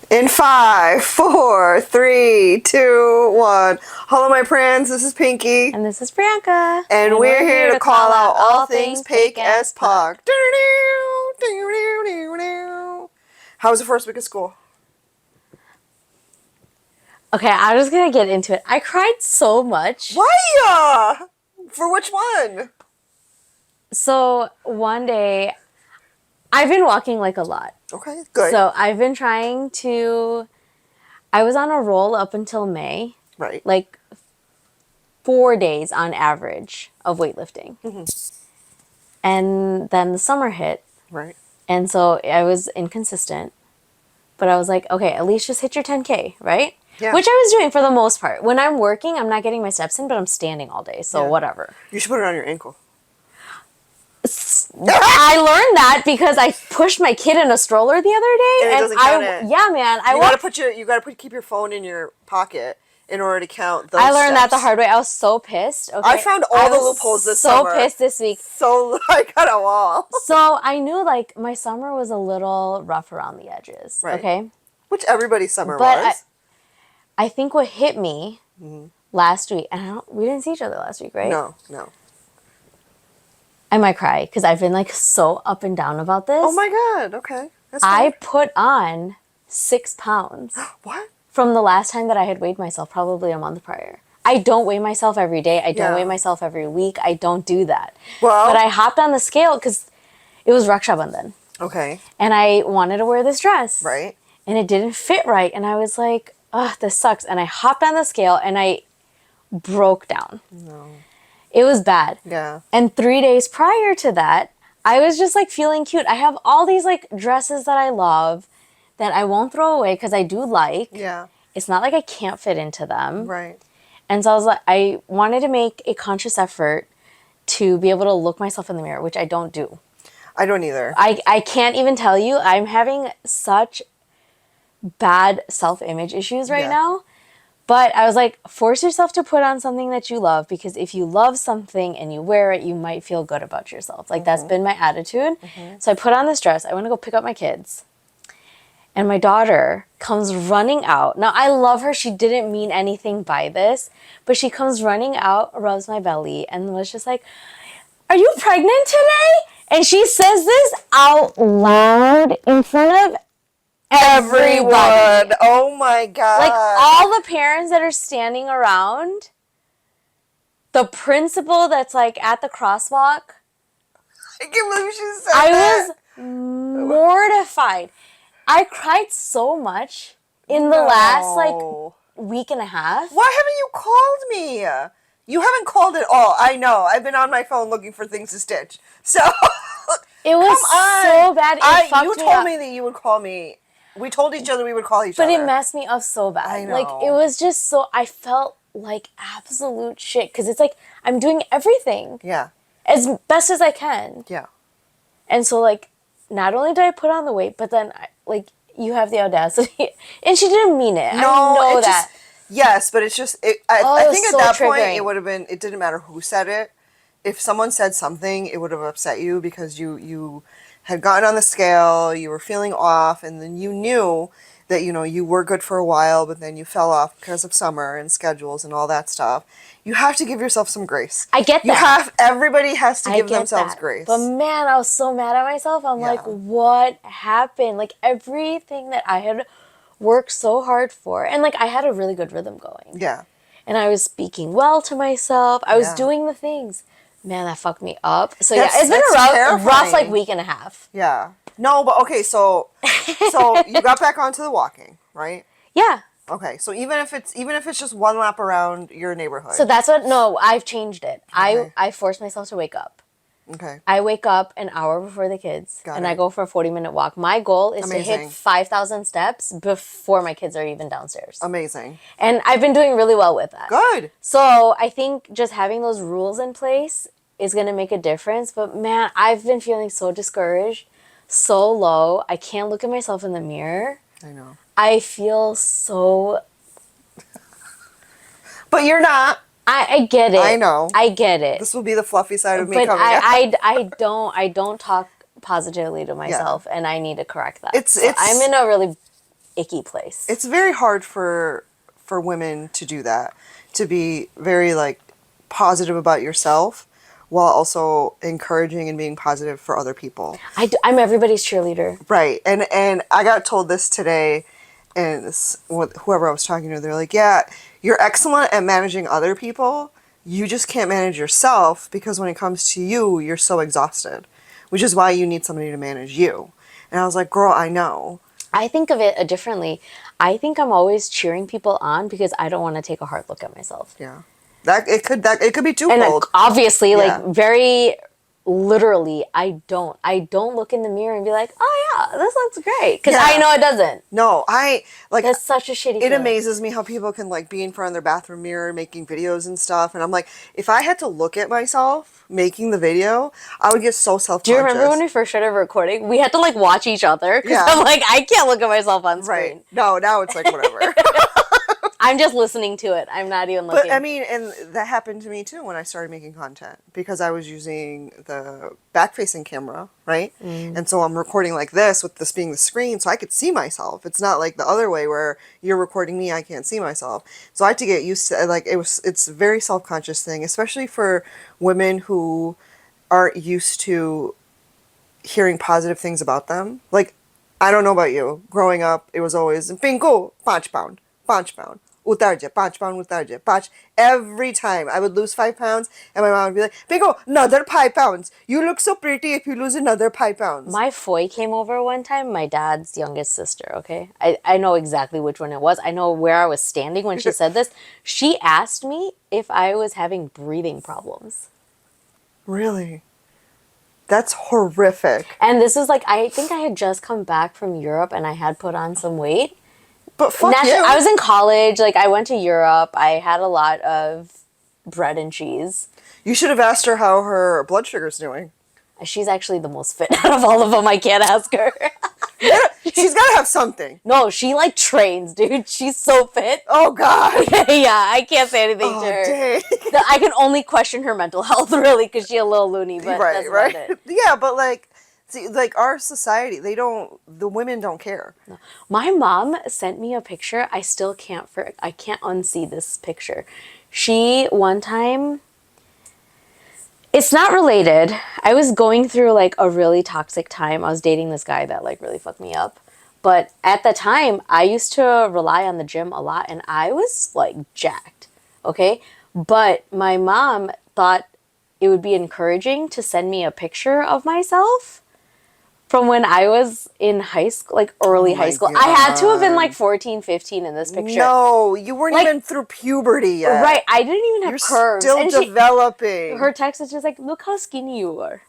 In 5, 4, 3, 2, 1. Hello, my friends. This is Pinky. And this is Priyanka. And we're here to call out all things PakeAsPuck. How was the first week of school? Okay, I'm just gonna get into it. I cried so much. Why? For which one? So one day, I've been walking like a lot. Okay, good. So I've been trying to, I was on a roll up until May. Right. Like 4 days on average of weightlifting. Mm-hmm. And then the summer hit. Right. And so I was inconsistent. But I was like, okay, at least just hit your 10K, right? Yeah. Which I was doing for the most part. When I'm working, I'm not getting my steps in, but I'm standing all day. So whatever. You should put it on your ankle. I learned that because I pushed my kid in a stroller the other day, And it doesn't count it. Yeah, man, You gotta keep your phone in your pocket in order to count those I learned steps. that the hard way. I was so pissed. Okay? I found all the loopholes this summer. So pissed this week. So I got a wall. So I knew like my summer was a little rough around the edges. Right. Okay. Which everybody's summer But was. I think what hit me last week, and we didn't see each other last week, right? No. I might cry because I've been like so up and down about this. Oh my god. Okay. That's I fine. put on 6 pounds. What? From the last time that I had weighed myself, probably a month prior. I don't weigh myself every day. I don't weigh myself every week. I don't do that. Well, but I hopped on the scale because it was Raksha Bandhan. Okay. And I wanted to wear this dress. Right. And it didn't fit right. And I was like, ugh, this sucks. And I hopped on the scale and I broke down. No. It was bad. Yeah. And 3 days prior to that, I was just like feeling cute. I have all these like dresses that I love that I won't throw away because I do like. Yeah. It's not like I can't fit into them. Right. And so I was like, I wanted to make a conscious effort to be able to look myself in the mirror, which I don't do. I don't either. I can't even tell you. I'm having such bad self-image issues right now. But I was like, force yourself to put on something that you love, because if you love something and you wear it, you might feel good about yourself. Like that's been my attitude. So I put on this dress. I want to go pick up my kids. And my daughter comes running out. Now, I love her. She didn't mean anything by this. But she comes running out, rubs my belly, and was just like, are you pregnant today? And she says this out loud in front of everyone. Oh my god. Like all the parents that are standing around, the principal that's like at the crosswalk. I can't believe she said that. I was mortified. I cried so much in the last like week and a half. Why haven't you called me? You haven't called at all. I know. I've been on my phone looking for things to stitch. So it was so bad. You told me that you would call me. We told each other we would call each other. But it messed me up so bad. I know. Like it was just so, I felt like absolute shit because it's like I'm doing everything. Yeah. As best as I can. Yeah. And so like not only did I put on the weight, but then like you have the audacity, and she didn't mean it. No, I know that. Yes, but it's just. I think at so that point triggering. it would have been. It didn't matter who said it. If someone said something, it would have upset you because you had gotten on the scale, you were feeling off, and then you knew that you were good for a while, but then you fell off because of summer and schedules and all that stuff. You have to give yourself some grace. I get that. Everybody has to give get themselves that. grace. But man, I was so mad at myself. I'm like, what happened? Like everything that I had worked so hard for, and like I had a really good rhythm going. Yeah. And I was speaking well to myself. I was doing the things. Man, that fucked me up. So it's been a rough like week and a half. Yeah. No, but okay, so you got back onto the walking, right? Yeah. Okay, so even if it's just one lap around your neighborhood. So that's what. No, I've changed it. Okay. I forced myself to wake up. Okay. I wake up an hour before the kids, I go for a 40-minute walk. My goal is to hit 5,000 steps before my kids are even downstairs. Amazing. And I've been doing really well with that. Good. So I think just having those rules in place is going to make a difference. But man, I've been feeling so discouraged, so low. I can't look at myself in the mirror. I know. I feel so... But you're not. I get it. I know. I get it. This will be the fluffy side of me but coming out. I don't talk positively to myself, and I need to correct that. It's I'm in a really icky place. It's very hard for women to do that, to be very like positive about yourself while also encouraging and being positive for other people. I'm everybody's cheerleader. Right. And I got told this today, and whoever I was talking to, they're like, yeah, you're excellent at managing other people. You just can't manage yourself because when it comes to you, you're so exhausted, which is why you need somebody to manage you. And I was like, girl, I know. I think of it differently. I think I'm always cheering people on because I don't want to take a hard look at myself. Yeah. It could be twofold. And obviously, Yeah. like very literally, I don't look in the mirror and be like, oh yeah, this looks great, because I know it doesn't. No, That's such a shitty It feeling. amazes me how people can like be in front of their bathroom mirror making videos and stuff, and I'm like, if I had to look at myself making the video, I would get so self-conscious. Do you remember when we first started recording? We had to like watch each other because I'm like, I can't look at myself on screen. Right. No, now it's like whatever. I'm just listening to it. I'm not even looking. But I mean, and that happened to me too when I started making content, because I was using the back-facing camera, right? And so I'm recording like this with this being the screen, so I could see myself. It's not like the other way where you're recording me, I can't see myself. So I had to get used to like it's a very self-conscious thing, especially for women who aren't used to hearing positive things about them. Like, I don't know about you. Growing up, it was always Pinko, 5 pound, 5 pound. Utar je, 5 pound, utar je, 5. Every time I would lose 5 pounds, and my mom would be like, Pinko, another 5 pounds. You look so pretty if you lose another 5 pounds. My foy came over one time, my dad's youngest sister, okay? I know exactly which one it was. I know where I was standing when she said this. She asked me if I was having breathing problems. Really? That's horrific. And this is like, I think I had just come back from Europe and I had put on some weight. But fuck you. I was in college, like I went to Europe. I had a lot of bread and cheese. You should have asked her how her blood sugar's doing. She's actually the most fit out of all of them. I can't ask her. Yeah, she's got to have something. No, she like trains, dude. She's so fit. Oh, God. Yeah, I can't say anything Oh, to her. dang. I can only question her mental health, really, because she's a little loony, but that's about it. Yeah, but like, see, like our society, the women don't care. No. My mom sent me a picture. I still can't I can't unsee this picture. She, one time, it's not related. I was going through like a really toxic time. I was dating this guy that like really fucked me up. But at the time, I used to rely on the gym a lot and I was like jacked. Okay? But my mom thought it would be encouraging to send me a picture of myself from when I was in high school, like early high school. God. I had to have been like 14, 15 in this picture. No, you weren't Like, even through puberty yet. Right, I didn't even have You're curves. still And developing. her text is just like, look how skinny you are.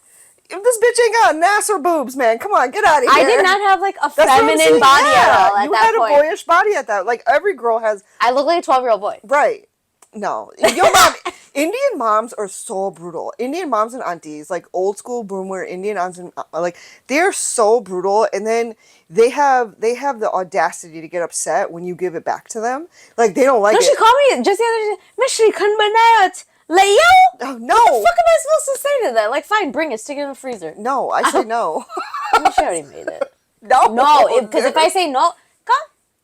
If this bitch ain't got an ass or boobs, man, come on, get out of here. I did not have like a That's what I'm feminine saying, body yeah. at all at you that had point. a boyish body at that. Like every girl has. I look like a 12-year-old boy. Right. No. Your mom. Indian moms are so brutal. Indian moms and aunties, like old school boomer Indian aunts and like they're so brutal, and then they have the audacity to get upset when you give it back to them. Like they don't like No, it. she called me just the other day. Mishri kan banayat. Leo? Oh, no. What the fuck am I supposed to say to that? Like, fine, bring it, stick it in the freezer. No, I say no. I mean, she already made it. No. No, because if I say no, come,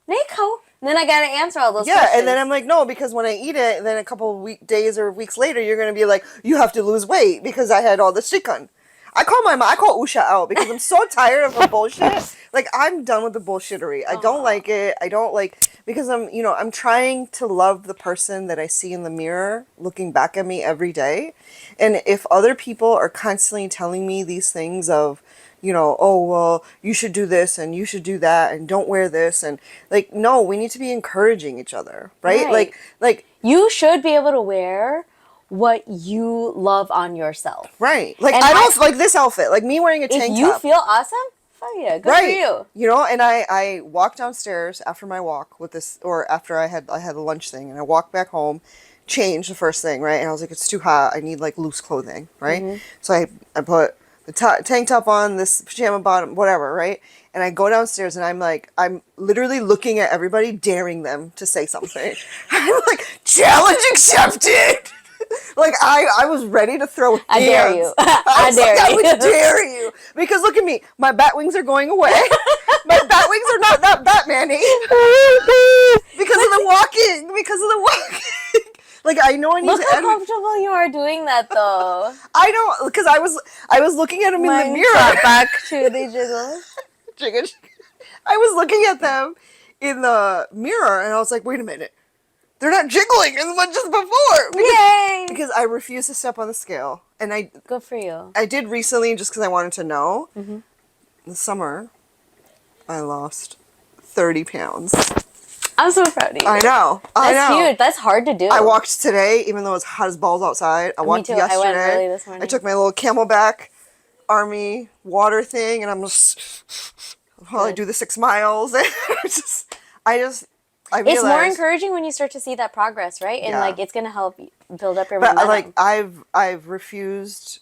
Nico, then I gotta answer all those questions. And then I'm like, no, because when I eat it, then a couple of days or weeks later, you're gonna be like, you have to lose weight because I had all this chicken. I call Usha out because I'm so tired of her bullshit. Like, I'm done with the bullshittery. I don't like it. I don't like, because I'm trying to love the person that I see in the mirror looking back at me every day. And if other people are constantly telling me these things of, oh, well, you should do this and you should do that and don't wear this. And like, no, we need to be encouraging each other, right? Like you should be able to wear what you love on yourself. Right. Like, And I don't like this outfit. Like me wearing a tank top. If you feel awesome, fuck yeah, good for you. And I walked downstairs after my walk with this, or after I had the lunch thing, and I walked back home, changed the first thing, right? And I was like, it's too hot. I need like loose clothing, right? Mm-hmm. So I put the tank top on, this pajama bottom, whatever, right? And I go downstairs and I'm literally looking at everybody, daring them to say something. I'm like, challenge accepted. Like I was ready to throw hands. I dare you. I dare you. would dare you. Because look at me, my bat wings are going away. My bat wings are not that Batman-y. Because of the walking. Because of the walking. Like, I know I need Look to how end. comfortable you are doing that, though. I don't, because I was looking at them in the mirror. Flat back to the jiggle. Jigga. I was looking at them in the mirror, and I was like, wait a minute. They're not jiggling as much as before. Yay! Because I refuse to step on the scale. And Good for you. I did recently just because I wanted to know. Mm-hmm. This summer, I lost 30 pounds. I'm so proud of you. I know. That's huge. That's hard to do. I walked today, even though it's hot as balls outside. I walked too. yesterday. I went early this morning. I took my little Camelback Army water thing, and I'm just while I do the 6 miles. I realized It's more encouraging when you start to see that progress, right? And like it's gonna help build up your momentum. Like I've refused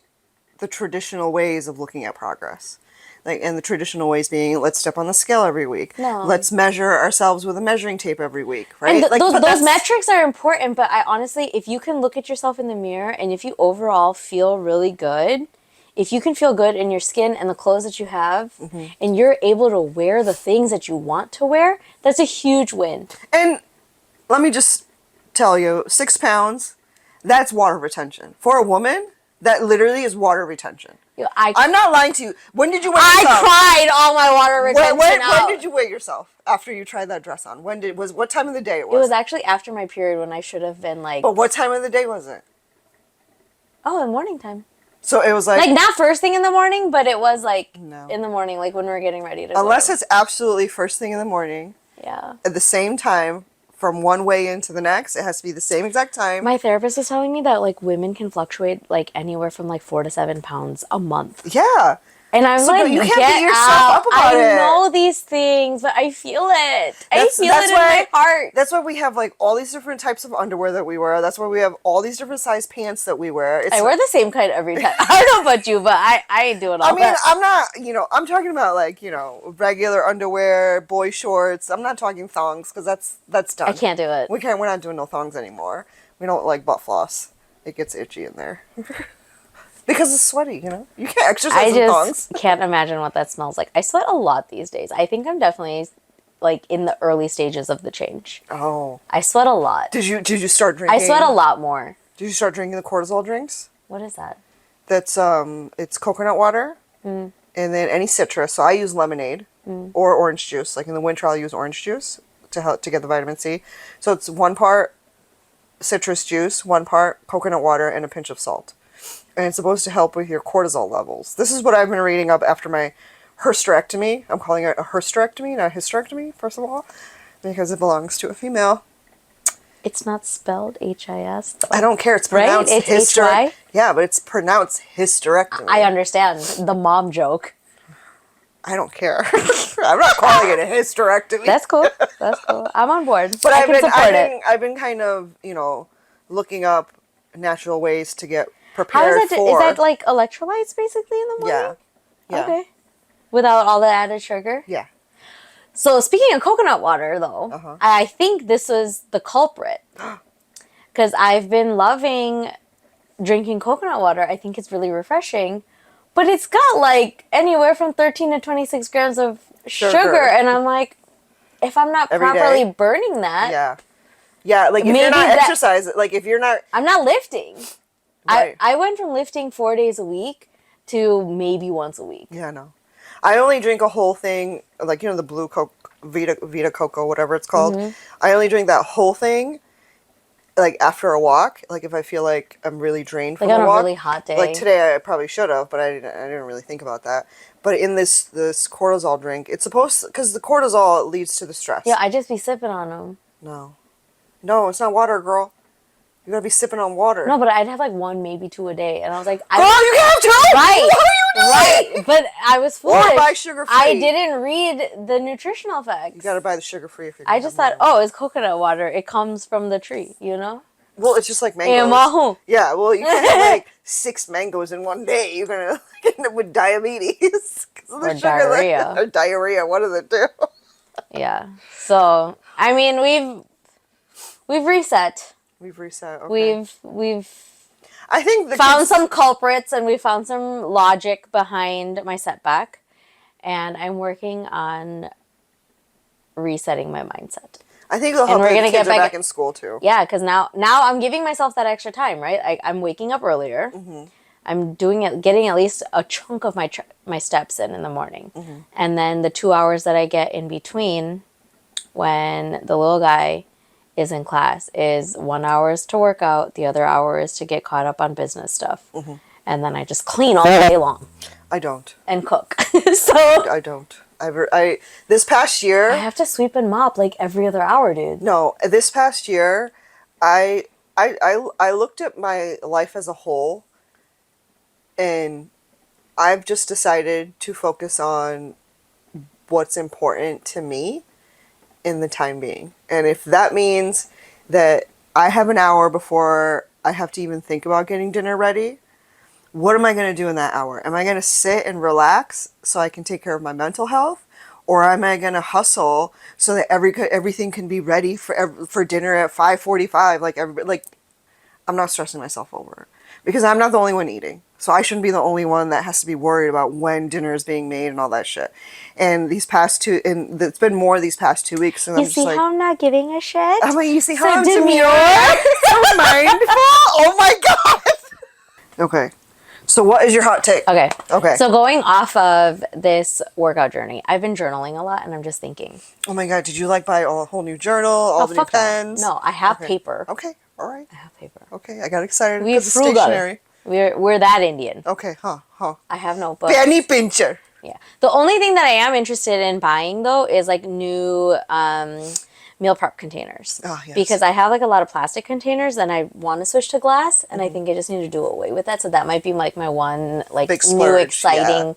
the traditional ways of looking at progress. Like, and the traditional ways being, let's step on the scale every week. No. Let's measure ourselves with a measuring tape every week, right? And like, those metrics are important, but I honestly, if you can look at yourself in the mirror and if you overall feel really good, if you can feel good in your skin and the clothes that you have, and you're able to wear the things that you want to wear, that's a huge win. And let me just tell you, 6 pounds, that's water retention. For a woman, that literally is water retention. I'm not lying to you. When did you weigh yourself? I cried all my water retention out. When did you weigh yourself after you tried that dress on? What time of the day it was? It was actually after my period when I should have been like... But what time of the day was it? Oh, in morning time. So it was like... Like, not first thing in the morning, but it was like No. in the morning, like when we were getting ready to Unless go. it's absolutely first thing in the morning. Yeah. At the same time, from one weigh in to the next, it has to be the same exact time. My therapist was telling me that like women can fluctuate like anywhere from like 4 to 7 pounds a month. Yeah. And I'm So like, you can't get beat yourself out. up about I it. know these things, but I feel it. I feel it in my heart. That's why we have like all these different types of underwear that we wear. That's why we have all these different size pants that we wear. I wear the same kind every time. I don't know about you, but I do it all. I mean, I'm not, I'm talking about like, regular underwear, boy shorts. I'm not talking thongs because that's done. I can't do it. We're not doing no thongs anymore. We don't like butt floss. It gets itchy in there. Because it's sweaty, You can't exercise in thongs. I just can't imagine what that smells like. I sweat a lot these days. I think I'm definitely like in the early stages of the change. Oh. I sweat a lot. Did you start drinking? I sweat a lot more. Did you start drinking the cortisol drinks? What is that? That's it's coconut water and then any citrus. So I use lemonade or orange juice. Like in the winter, I'll use orange juice to get the vitamin C. So it's 1 part citrus juice, 1 part coconut water, and a pinch of salt. And it's supposed to help with your cortisol levels. This is what I've been reading up after my hysterectomy. I'm calling it a hysterectomy, not hysterectomy, first of all, because it belongs to a female. It's not spelled H-I-S, though. I don't care. It's pronounced right? It's H-Y? Yeah, but it's pronounced hysterectomy. I understand the mom joke. I don't care. I'm not calling it a hysterectomy. That's cool. That's cool. I'm on board. But I've been kind of, looking up natural ways to get How prepared is that? for. Is that like electrolytes basically in the morning? Yeah. Okay. Without all the added sugar? Yeah. So speaking of coconut water, though, I think this was the culprit. Because I've been loving drinking coconut water. I think it's really refreshing. But it's got like anywhere from 13 to 26 grams of sugar. And I'm like, if I'm not Every properly day? burning that. Yeah. Yeah, like if Maybe you're not that- exercising, like if you're not. I'm not lifting. Right. I went from lifting 4 days a week to maybe once a week. Yeah, no. I only drink a whole thing, like, the blue Coke, Vita Coco, whatever it's called. I only drink that whole thing, like, after a walk. Like, if I feel like I'm really drained from Like a on walk. a really hot day. Like, today I probably should have, but I didn't really think about that. But in this cortisol drink, it's supposed, because the cortisol leads to the stress. Yeah, I just be sipping on them. No, it's not water, girl. You gotta be sipping on water. No, but I'd have like 1, maybe 2 a day. And I was like... Girl, you can have 2? Right. What are you doing? Right. But I was foolish. Or buy sugar-free. I didn't read the nutritional facts. You gotta buy the sugar-free if you're I just thought, it's coconut water. It comes from the tree, Well, it's just like mangoes. Yeah, mahu. Yeah, well, you can't have like 6 mangoes in one day. You're gonna end up with diabetes. 'Cause of the Or sugar diarrhea. Or diarrhea, one of the two. Yeah. So, I mean, we've reset. We've reset, okay. We've I think found some culprits and we found some logic behind my setback. and I'm working on resetting my mindset. I think it'll And help we're that gonna the kids get are back- back in school too. Yeah, because now I'm giving myself that extra time, right? I'm waking up earlier. I'm getting at least a chunk of my steps in the morning, and then the 2 hours that I get in between when the little guy is in class is 1 hour is to work out, the other hour is to get caught up on business stuff, and then I just clean all day long I don't. and cook. So I don't. This past year. I have to sweep and mop like every other hour, dude. No, this past year, I looked at my life as a whole, and I've just decided to focus on what's important to me in the time being. And if that means that I have an hour before I have to even think about getting dinner ready, what am I going to do in that hour? Am I going to sit and relax so I can take care of my mental health? Or am I going to hustle so that everything can be ready for dinner at 5:45? Like I'm not stressing myself over it because I'm not the only one eating. So I shouldn't be the only one that has to be worried about when dinner is being made and all that shit. And it's been more these past 2 weeks. And You I'm just see like, how I'm not giving a shit? I'm like, you see how So I'm demure? so mindful? Oh my God. Okay. So what is your hot take? Okay. Okay. So going off of this workout journey, I've been journaling a lot, and I'm just thinking. Oh my God, did you buy a whole new journal, all the new Fuck no. pens? No, I have Okay. paper. Okay, all right. I have paper. Okay, I got excited We're because it's frugal. stationery. We're that Indian. Okay, huh. I have notebooks. Penny pincher. Yeah. The only thing that I am interested in buying though is like new meal prep containers. Oh, yes. Because I have like a lot of plastic containers and I want to switch to glass and I think I just need to do away with that. So that might be like my one like Big new splurge, exciting.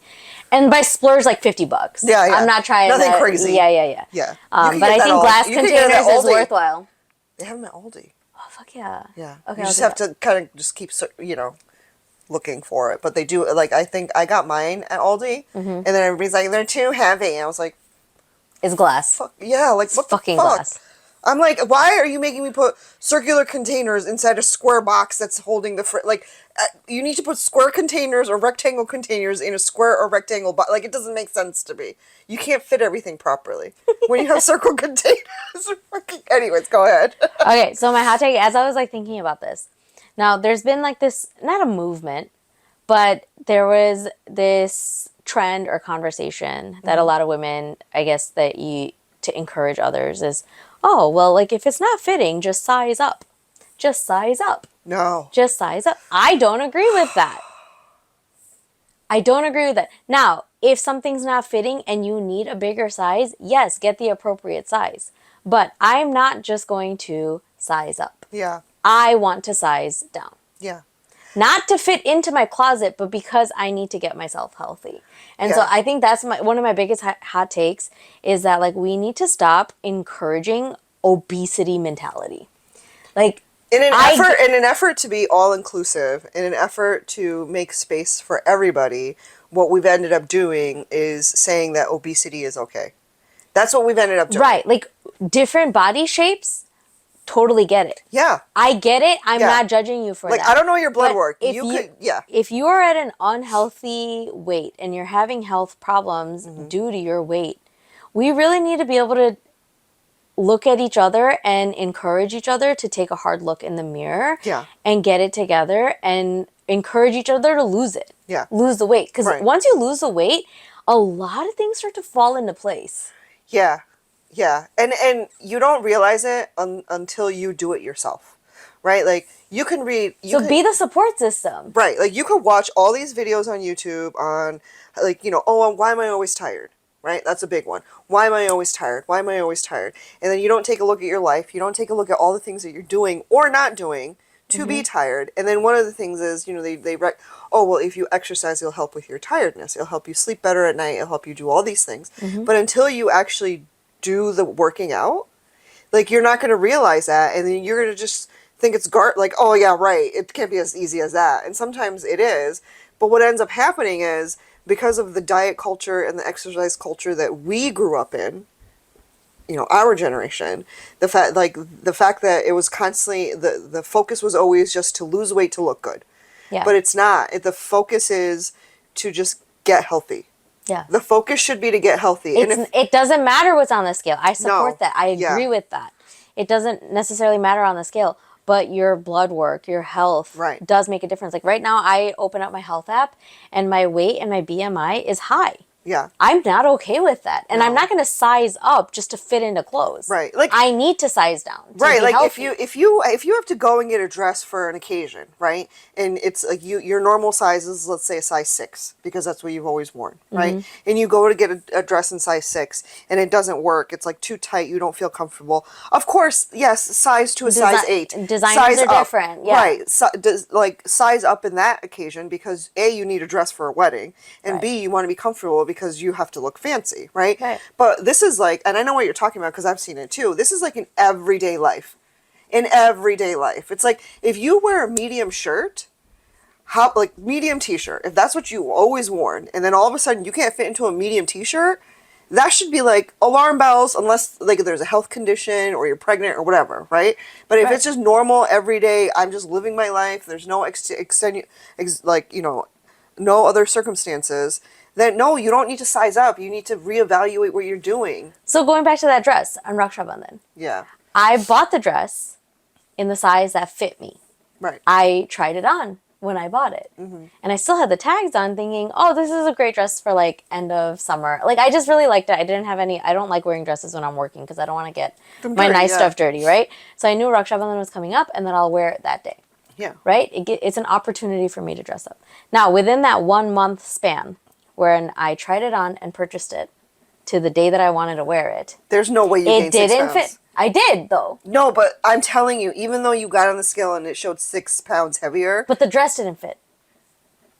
And by splurge like $50. Yeah. I'm not trying Nothing to, crazy. Yeah. Yeah. You can But get I that think all- glass you can get it at containers is Aldi. worthwhile. They have them at Aldi. Oh fuck yeah. Yeah. Okay. You just have to kind of just keep, looking for it. But they do, like, I think I got mine at Aldi, and then everybody's like, they're too heavy. And I was like, It's glass. fuck, yeah, like, what the Fucking fuck? glass. I'm like, why are you making me put circular containers inside a square box that's holding you need to put square containers or rectangle containers in a square or rectangle box. Like, it doesn't make sense to me. You can't fit everything properly when you have circle containers. Anyways, go ahead. Okay, so my hot take, as I was like thinking about this, now there's been like this, not a movement, but there was this trend or conversation that a lot of women, I guess, to encourage others is, oh, well, like if it's not fitting, just size up. Just size up. No. Just size up. I don't agree with that. I don't agree with that. Now, if something's not fitting and you need a bigger size, yes, get the appropriate size. But I'm not just going to size up. Yeah. I want to size down. Yeah. Not to fit into my closet, but because I need to get myself healthy. And so Yeah. I think that's one of my biggest hot takes is that like we need to stop encouraging obesity mentality. Like In an effort to be all inclusive, in an effort to make space for everybody, what we've ended up doing is saying that obesity is okay. That's what we've ended up doing. right, like different body shapes, totally get it. Yeah. I get it. I'm Yeah. not judging you for Like, that. I don't know your blood But work. if If you are at an unhealthy weight and you're having health problems due to your weight, we really need to be able to look at each other and encourage each other to take a hard look in the mirror Yeah. and get it together and encourage each other to lose it. Yeah. Lose the weight. Because Right. once you lose the weight, a lot of things start to fall into place. Yeah. Yeah. And you don't realize it until you do it yourself. Right? Like, you can read... Be the support system. Right. Like, you could watch all these videos on YouTube on, like, why am I always tired? Right? That's a big one. Why am I always tired? Why am I always tired? And then you don't take a look at your life. You don't take a look at all the things that you're doing or not doing to be tired. And then one of the things is, if you exercise, it'll help with your tiredness. It'll help you sleep better at night. It'll help you do all these things. But until you actually do the working out, like, you're not going to realize that. And then you're going to just think it's like, oh yeah, right. It can't be as easy as that. And sometimes it is. But what ends up happening is, because of the diet culture and the exercise culture that we grew up in, our generation, the fact that it was constantly, the focus was always just to lose weight to look good. Yeah. But it's not. The focus is to just get healthy. Yes. The focus should be to get healthy. It doesn't matter what's on the scale. I support No. that. I agree Yeah. with that. It doesn't necessarily matter on the scale, but your blood work, your health Right. does make a difference. Like right now, I open up my health app and my weight and my BMI is high. Yeah. I'm not okay with that. And I'm No. not going to size up just to fit into clothes. Right. Like I need to size down to right, be like healthy. if you have to go and get a dress for an occasion, right? And it's like your normal size is, let's say, a size 6 because that's what you've always worn, right? Mm-hmm. And you go to get a dress in size 6 and it doesn't work. It's like too tight, you don't feel comfortable. Of course, yes, size to a size 8. Designers size are up, different. Yeah. Right. Like size up in that occasion because A, you need a dress for a wedding, and Right. B, you want to be comfortable because you have to look fancy, right? Right. But this is like, and I know what you're talking about because I've seen it too. This is like an everyday life. In everyday life. It's like if you wear a medium shirt, like medium t-shirt, if that's what you always worn, and then all of a sudden you can't fit into a medium t-shirt, that should be like alarm bells, unless like there's a health condition or you're pregnant or whatever, right? But if Right. it's just normal, everyday, I'm just living my life, there's no no other circumstances, then no, you don't need to size up. You need to reevaluate what you're doing. So going back to that dress on Raksha then. Yeah. I bought the dress in the size that fit me. Right. I tried it on when I bought it. Mm-hmm. And I still had the tags on thinking, oh, this is a great dress for like end of summer. Like I just really liked it. I don't like wearing dresses when I'm working because I don't want to get my dirty, nice yeah. stuff dirty, right? So I knew Raksha Bandhan was coming up and then I'll wear it that day, Yeah. right? It's an opportunity for me to dress up. Now, within that 1 month span wherein I tried it on and purchased it to the day that I wanted to wear it, There's no way you it gained 6 didn't pounds. fit. I did though. No, but I'm telling you, even though you got on the scale and it showed 6 pounds heavier, But the dress didn't fit.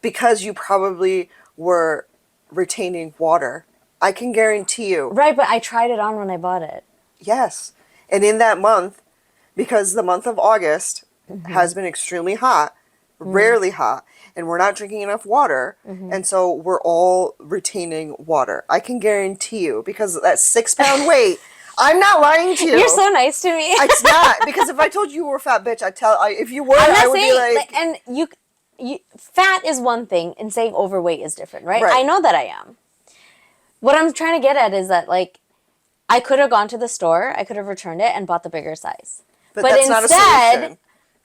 because you probably were retaining water, I can guarantee you. Right, but I tried it on when I bought it. Yes. And in that month, because the month of August has been extremely hot, rarely hot, and we're not drinking enough water, and so we're all retaining water. I can guarantee you, because of that 6 pound weight, I'm not lying to you. You're so nice to me. It's not, because if I told you were a fat bitch, if you were, I'm not I would saying, be like, and you, fat is one thing, and saying overweight is different, right? Right. I know that I am. What I'm trying to get at is that, like, I could have gone to the store, I could have returned it and bought the bigger size. but that's not a solution.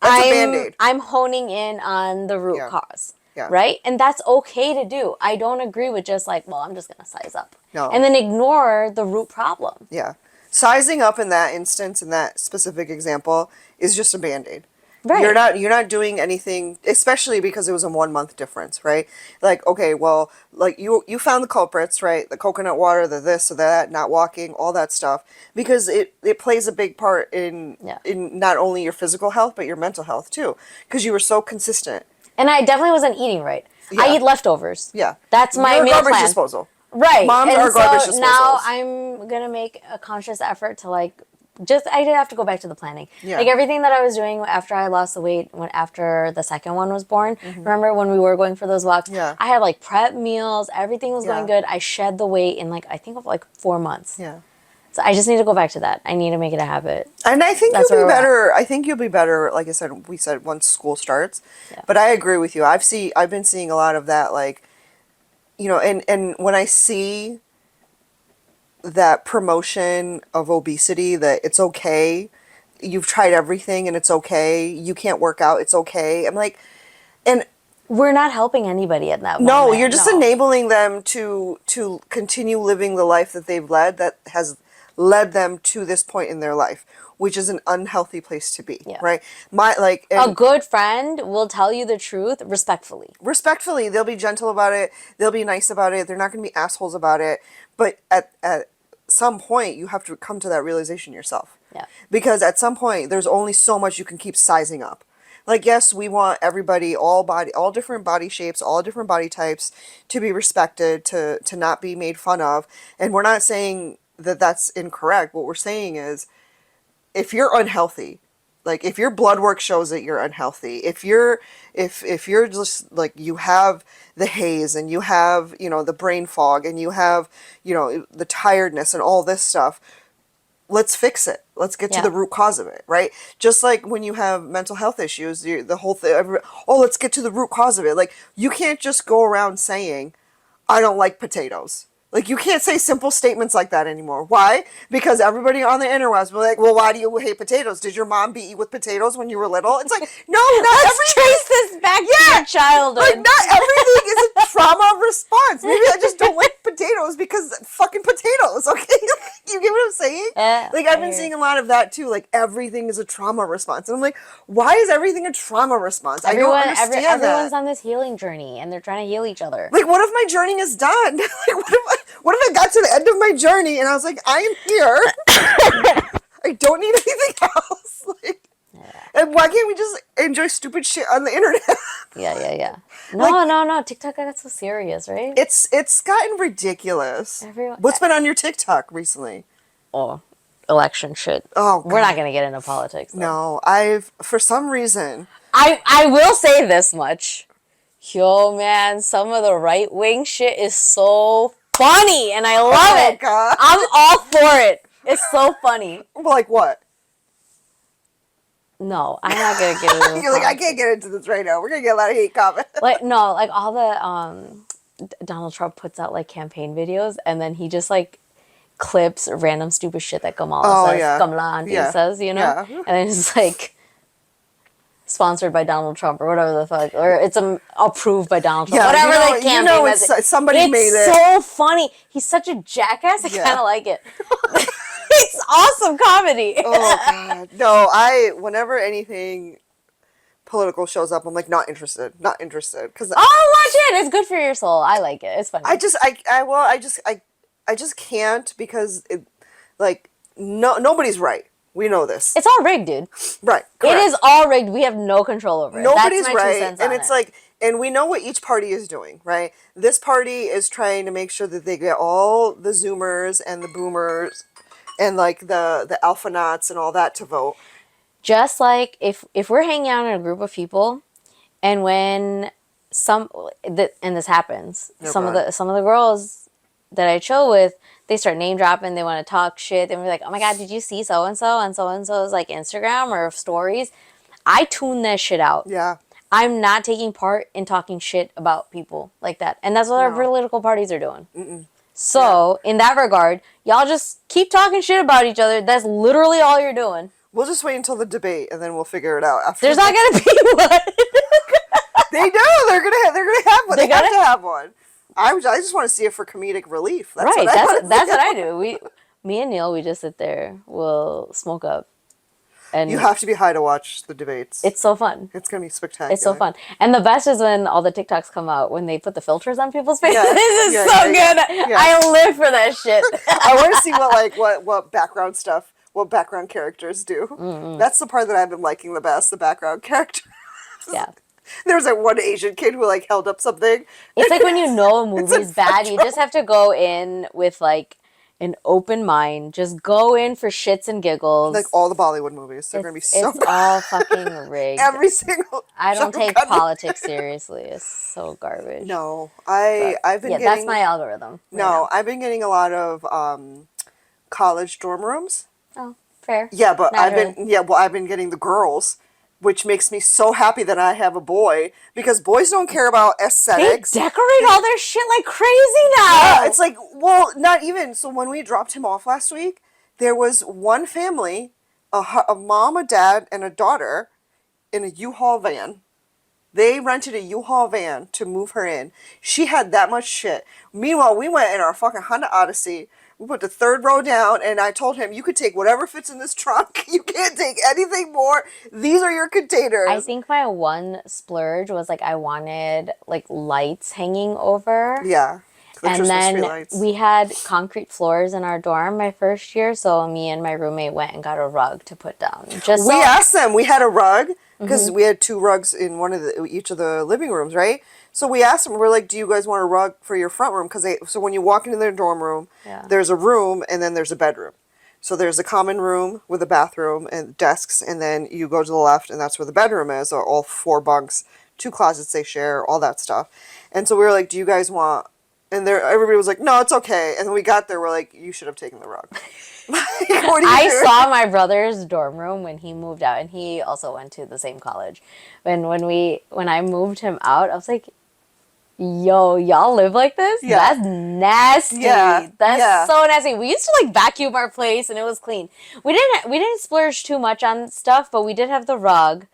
That's a Band-Aid. I'm honing in on the root Yeah. cause, Yeah. right? And that's okay to do. I don't agree with just like, well, I'm just going to size up. No. And then ignore the root problem. Yeah. Sizing up in that instance, in that specific example, is just a Band-Aid. Right. You're not doing anything, especially because it was a 1 month difference, right? Like, okay, well, like you found the culprits, right? The coconut water, the this or that, not walking, all that stuff, because it plays a big part in not only your physical health but your mental health too, because you were so consistent. And I definitely wasn't eating right. Yeah. I eat leftovers. Yeah. That's my You're a meal garbage plan. disposal. Right. Moms and are garbage so now disposals. I'm going to make a conscious effort to like, I did have to go back to the planning. Yeah. Like everything that I was doing after I lost the weight, after the second one was born, remember when we were going for those walks? Yeah. I had like prep meals, everything was going Yeah. good. I shed the weight in like, I think of like 4 months. Yeah. So I just need to go back to that. I need to make it a habit. And I think That's you'll be where we're at. better. I think you'll be better. Like I said, we said once school starts. Yeah. But I agree with you. I've been seeing a lot of that. Like, and when I see that promotion of obesity, that it's okay, you've tried everything and it's okay. You can't work out. It's okay. I'm like, and We're not helping anybody at that no, moment. you're just enabling them to continue living the life that they've led, that has led them to this point in their life, which is an unhealthy place to be. Yeah. Right. A good friend will tell you the truth respectfully. Respectfully, they'll be gentle about it, they'll be nice about it, they're not going to be assholes about it, but at some point you have to come to that realization yourself. Yeah. Because at some point there's only so much you can keep sizing up. Like, yes, we want everybody, all different body shapes, all different body types to be respected, to not be made fun of, and we're not saying that that's incorrect. What we're saying is, if you're unhealthy, like if your blood work shows that you're unhealthy, if you're just like you have the haze and you have, the brain fog and you have, the tiredness and all this stuff, let's fix it. Let's get to the root cause of it, right? Just like when you have mental health issues, the whole thing, let's get to the root cause of it. Like, you can't just go around saying, I don't like potatoes. Like, you can't say simple statements like that anymore. Why? Because everybody on the interwebs will be like, well, why do you hate potatoes? Did your mom beat you with potatoes when you were little? It's like, no, not Let's trace this back to your childhood. like, not everything is a trauma response. Maybe I just don't like potatoes because fucking potatoes, okay? You get what I'm saying? Like, I've been seeing a lot of that too. Like, everything is a trauma response. And I'm like, why is everything a trauma response? I don't understand everyone's that. on this healing journey and they're trying to heal each other. Like, what if my journey is done? Like, what if I got to the end of my journey and I was like, I am here. I don't need anything else. Like, and why can't we just enjoy stupid shit on the internet? Yeah. No. TikTok got so serious, right? It's gotten ridiculous. What's been on your TikTok recently? Oh, election shit. Oh, we're not gonna get into politics, though. No, for some reason. I will say this much. Yo, man, some of the right wing shit is so funny, and I love it. God. I'm all for it. It's so funny. Like what? No, I'm not gonna get into You're like, I can't get into this right now. We're gonna get a lot of hate comments. Like all the Donald Trump puts out like campaign videos, and then he just like clips random stupid shit that Kamala says, you know, and then it's like sponsored by Donald Trump or whatever the fuck, or it's approved by Donald Trump, whatever the campaign is. Somebody made it. It's so funny. He's such a jackass. I kind of like it. It's awesome comedy. Oh God, no! Whenever anything political shows up, I'm like, not interested. Because watch it. It's good for your soul. I like it. It's funny. I just can't because nobody's right. We know this. It's all rigged, dude. Right. Correct. It is all rigged. We have no control over it. Nobody's That's my right. 2 cents And on it's it. like, and we know what each party is doing, right? This party is trying to make sure that they get all the Zoomers and the Boomers and like the Alpha Knots and all that to vote. Just like if we're hanging out in a group of people, and when and this happens, some of the girls that I chill with, they start name dropping, they want to talk shit, and we're like, oh my God, did you see so and so's like Instagram or stories? I tune that shit out. Yeah. I'm not taking part in talking shit about people like that. And that's what our political parties are doing. Mm-mm. So, in that regard, y'all just keep talking shit about each other. That's literally all you're doing. We'll just wait until the debate and then we'll figure it out after. There's not gonna be one. They do. They're gonna have one. They have to have one. I just want to see it for comedic relief. That's right. What That's what I do. Me and Neil, we just sit there. We'll smoke up. And you have to be high to watch the debates. It's so fun. It's going to be spectacular. It's so fun. And the best is when all the TikToks come out, when they put the filters on people's faces. This is so good. Yeah. I live for that shit. I want to see what background stuff, what background characters do. Mm-hmm. That's the part that I've been liking the best, the background characters. Yeah. There was one Asian kid who held up something. It's like when you know a movie's bad, you just have to go in with an open mind. Just go in for shits and giggles. Like all the Bollywood movies. They're going to be so It's all fucking rigged. Every single... I don't take politics seriously. It's so garbage. No. I've been getting... that's my algorithm. I've been getting a lot of college dorm rooms. Oh, fair. Yeah, but I've been getting the girls, which makes me so happy that I have a boy, because boys don't care about aesthetics. They decorate all their shit like crazy now. Yeah, it's like, well, not even. So when we dropped him off last week, there was one family, a mom, a dad, and a daughter in a U-Haul van. They rented a U-Haul van to move her in. She had that much shit. Meanwhile, we went in our fucking Honda Odyssey. We put the third row down, and I told him, you could take whatever fits in this trunk. You can't take anything more. These are your containers. I think my one splurge was I wanted lights hanging over. Yeah. And then we had concrete floors in our dorm my first year, so me and my roommate went and got a rug to put down. We asked them. We had a rug, because we had 2 rugs in each of the living rooms, right? So we asked them, we're like, do you guys want a rug for your front room? So when you walk into their dorm room, there's a room and then there's a bedroom. So there's a common room with a bathroom and desks, and then you go to the left and that's where the bedroom is, or all 4 bunks, 2 closets they share, all that stuff. And so we were like, do you guys want... And everybody was like, no, it's okay. And then we got there, we're like, you should have taken the rug. I saw my brother's dorm room when he moved out, and he also went to the same college. When I moved him out, I was like, Yo, y'all live like this? Yeah. That's nasty. Yeah, That's yeah. so nasty. We used to like vacuum our place and it was clean. We didn't splurge too much on stuff, but we did have the rug.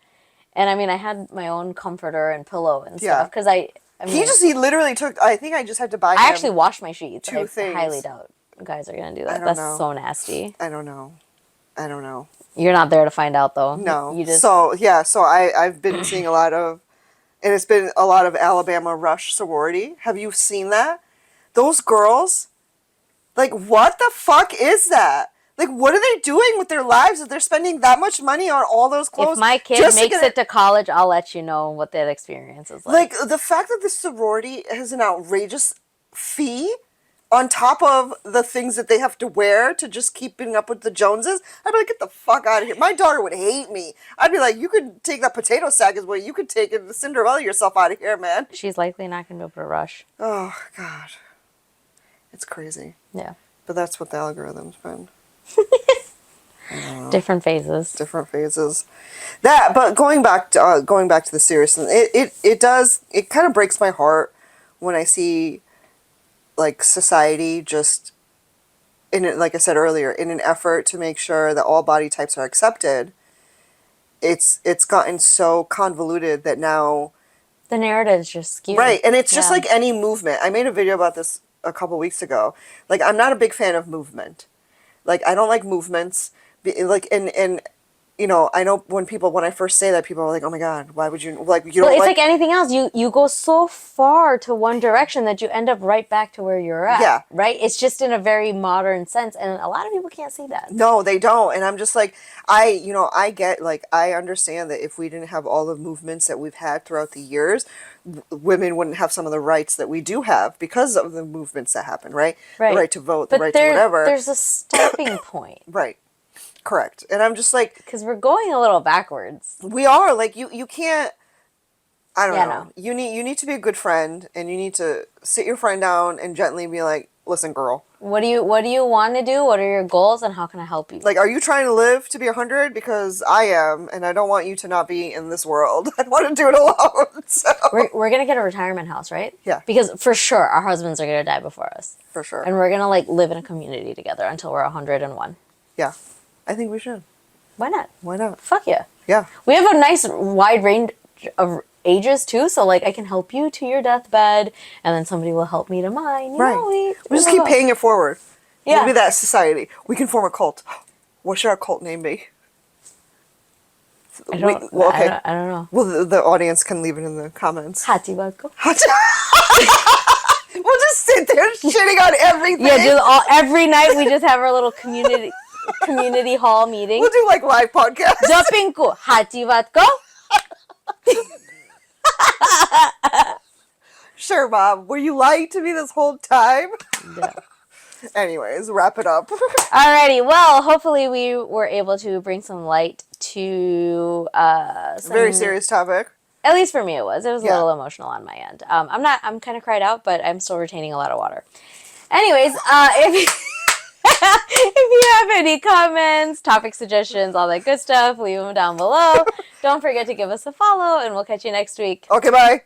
And I mean, I had my own comforter and pillow and Yeah. stuff because I mean, He literally took, I think I just had to buy him I actually washed my sheets. two I things. highly doubt guys are gonna do that. don't That's know. so nasty. I don't know. You're not there to find out though. No. You just So, yeah, so I've been seeing a lot of, and it's been a lot of Alabama Rush sorority. Have you seen that? Those girls, like, what the fuck is that? Like, what are they doing with their lives if they're spending that much money on all those clothes? if my kid just to makes get it to college, I'll let you know what that experience is like. Like, the fact that the sorority has an outrageous fee on top of the things that they have to wear to just keeping up with the Joneses, I'd be like, get the fuck out of here. My daughter would hate me. I'd be like, you could take that potato sack as well. You could take it, Cinderella yourself out of here, man. She's likely not gonna be able to rush. Oh, God. It's crazy. Yeah. But that's what the algorithm's been. Different phases. Different phases. But going back to the seriousness, it kind of breaks my heart when I see, like, society just, like I said earlier, in an effort to make sure that all body types are accepted, it's gotten so convoluted that now, The narrative's just skewed. right, and it's just Yeah. like any movement. I made a video about this a couple weeks ago. Like, I'm not a big fan of movement. Like, I don't like movements. Like, and you know, I know when I first say that, people are like, oh my God, why would you, like, you Well, don't it's like, like anything else. You go so far to one direction that you end up right back to where you're at. Yeah. Right? It's just in a very modern sense. And a lot of people can't see that. no, they don't. And I'm just like, I get, like, I understand that if we didn't have all the movements that we've had throughout the years, women wouldn't have some of the rights that we do have because of the movements that happen, right? Right. The right to vote, But the right to whatever. there's a stopping point. Right. Correct. And I'm just like, Because we're going a little backwards. we are, like, you can't, I don't Yeah, know. no. You need to be a good friend, and you need to sit your friend down and gently be like, listen, girl, What do you want to do? What are your goals and how can I help you? like, are you trying to live to be 100? Because I am, and I don't want you to not be in this world. I want to do it alone. So We're going to get a retirement house, right? Yeah. Because for sure our husbands are going to die before us. for sure. And we're going to like live in a community together until we're 101. Yeah. I think we should. Why not? Why not? Fuck yeah. Yeah. We have a nice wide range of ages too, so like I can help you to your deathbed and then somebody will help me to mine. You Right. know, We just keep paying it forward. Yeah. We'll be that society. We can form a cult. What should our cult name be? I don't, well, okay. I don't know. Well, the audience can leave it in the comments. Hatiwako. We'll just sit there shitting on everything. Yeah, just every night we just have our little community hall meeting. We'll do like live podcasts. Jopinku, Hatiwako. Sure, Mom. Were you lying to me this whole time? Yeah. Anyways, wrap it up. Alrighty, well, hopefully we were able to bring some light to some, Very serious topic. At least for me it was. It was a Yeah. little emotional on my end. I'm kind of cried out, but I'm still retaining a lot of water. Anyways, if if you have any comments, topic suggestions, all that good stuff, leave them down below. Don't forget to give us a follow, and we'll catch you next week. Okay, bye.